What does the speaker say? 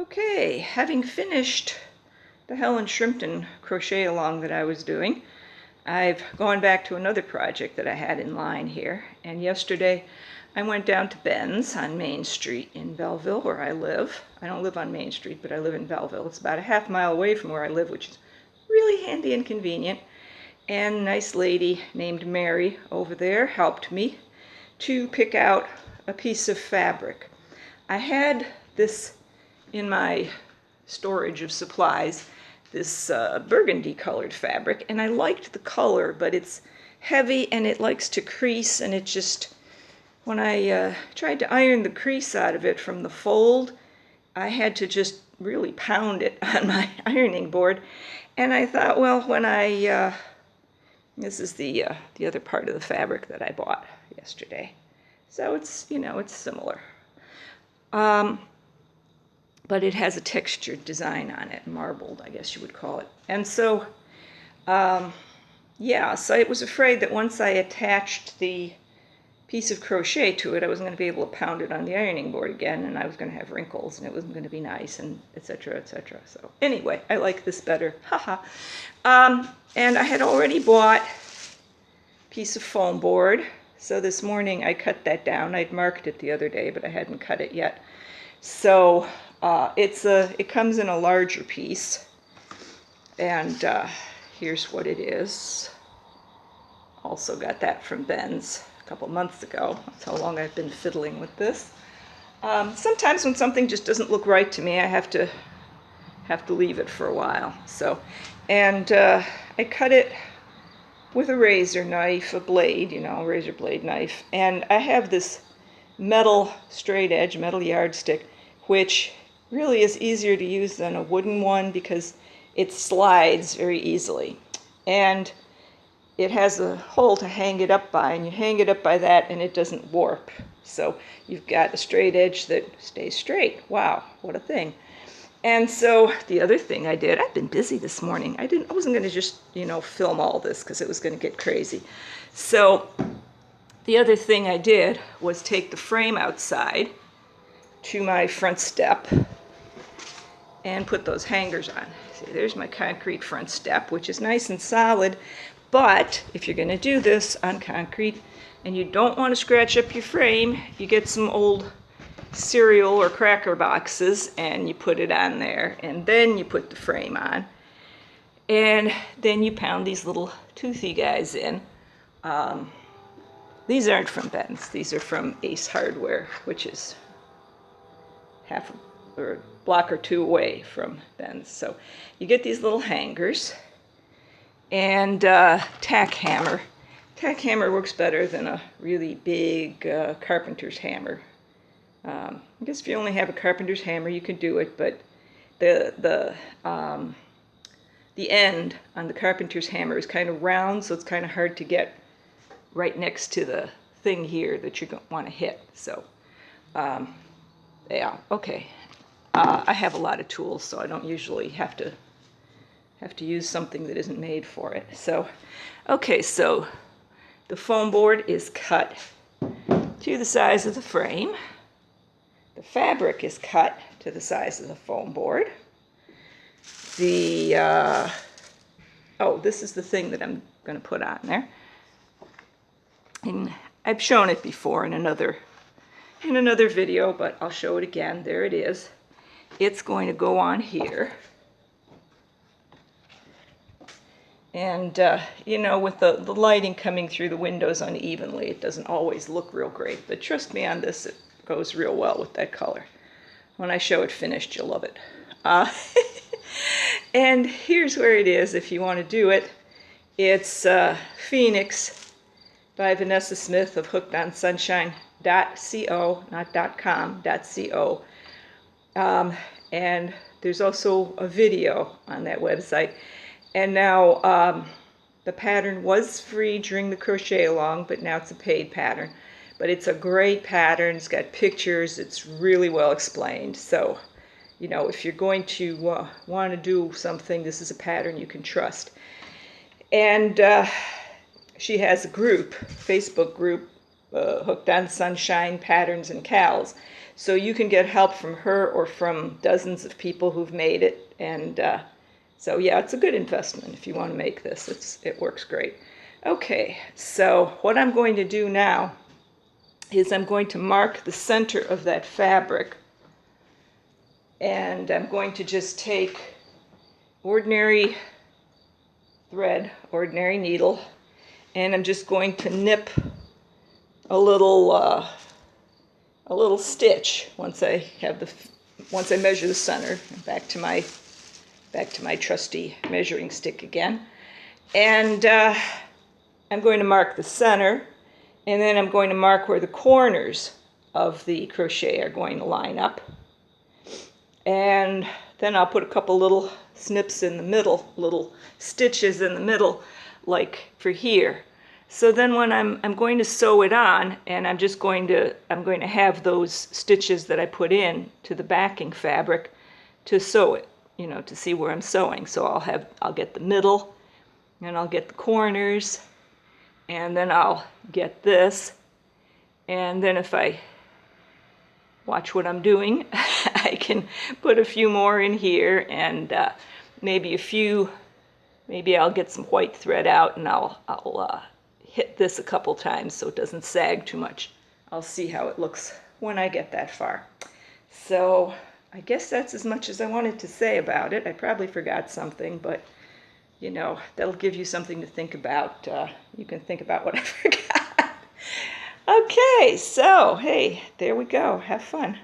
Okay, having finished the Helen Shrimpton crochet along that I was doing, I've gone back to another project that I had in line here. And yesterday I went down to Ben's on Main Street in Belleville, where I live. I don't live on Main Street, but I live in Belleville. It's about a half mile away from where I live, which is really handy and convenient. And a nice lady named Mary over there helped me to pick out a piece of fabric. I had this in my storage of supplies, this burgundy colored fabric, and I liked the color, but it's heavy and it likes to crease, and it just, when I tried to iron the crease out of it from the fold, I had to just really pound it on my ironing board. And I thought, well, when this is the other part of the fabric that I bought yesterday. So it's, it's similar. But it has a textured design on it, marbled, I guess you would call it. And so, yeah, so I was afraid that once I attached the piece of crochet to it, I wasn't going to be able to pound it on the ironing board again, and I was going to have wrinkles, and it wasn't going to be nice, and etc., etc. So anyway, I like this better, haha. And I had already bought a piece of foam board, so this morning I cut that down. I'd marked it the other day, but I hadn't cut it yet. So it comes in a larger piece, and here's what it is. Also got that from Ben's a couple months ago. That's how long I've been fiddling with this. Sometimes when something just doesn't look right to me, I have to leave it for a while. So, and I cut it with a razor knife, a blade, razor blade knife, and I have this metal straight edge, metal yardstick, which really is easier to use than a wooden one because it slides very easily. And it has a hole to hang it up by, and you hang it up by that and it doesn't warp. So you've got a straight edge that stays straight. Wow, what a thing. And so the other thing I did, I've been busy this morning. I wasn't going to just, film all this because it was going to get crazy. So the other thing I did was take the frame outside to my front step and put those hangers on. See, there's my concrete front step, which is nice and solid, but if you're going to do this on concrete and you don't want to scratch up your frame, you get some old cereal or cracker boxes and you put it on there, and then you put the frame on, and then you pound these little toothy guys in. These aren't from Ben's. These are from Ace Hardware, which is half or a block or two away from Ben's. So you get these little hangers and tack hammer. Tack hammer works better than a really big carpenter's hammer. I guess if you only have a carpenter's hammer, you can do it, but the end on the carpenter's hammer is kind of round, so it's kind of hard to get right next to the thing here that you want to hit. So yeah, okay. I have a lot of tools, so I don't usually have to use something that isn't made for it. So, okay, so the foam board is cut to the size of the frame. The fabric is cut to the size of the foam board. The this is the thing that I'm going to put on there. And I've shown it before in another video, but I'll show it again. There it is. It's going to go on here. And, with the lighting coming through the windows unevenly, it doesn't always look real great. But trust me on this, it goes real well with that color. When I show it finished, you'll love it. And here's where it is if you want to do it. It's Phoenix by Vanessa Smith of hookedonsunshine.co, not .com, .co. And there's also a video on that website. And now the pattern was free during the crochet along, but now it's a paid pattern. But it's a great pattern. It's got pictures. It's really well explained. So, if you're going to want to do something, this is a pattern you can trust. And she has a group, Facebook group, Hooked on Sunshine Patterns and Cals. So you can get help from her or from dozens of people who've made it. And so yeah, it's a good investment if you want to make this. It works great. Okay, so what I'm going to do now is I'm going to mark the center of that fabric. And I'm going to just take ordinary thread, ordinary needle, and I'm just going to nip a little stitch once I measure the center. Back to my trusty measuring stick again, and I'm going to mark the center, and then I'm going to mark where the corners of the crochet are going to line up, and then I'll put a couple little snips in the middle, little stitches in the middle, like for here. So then when I'm going to sew it on, and I'm going to have those stitches that I put in to the backing fabric to sew it, you know, to see where I'm sewing. So I'll get the middle, and I'll get the corners, and then I'll get this, and then if I watch what I'm doing, I can put a few more in here, and maybe I'll get some white thread out, and I'll hit this a couple times so it doesn't sag too much. I'll see how it looks when I get that far. So I guess that's as much as I wanted to say about it. I probably forgot something, but you know, that'll give you something to think about. You can think about what I forgot. Okay, so hey, there we go. Have fun.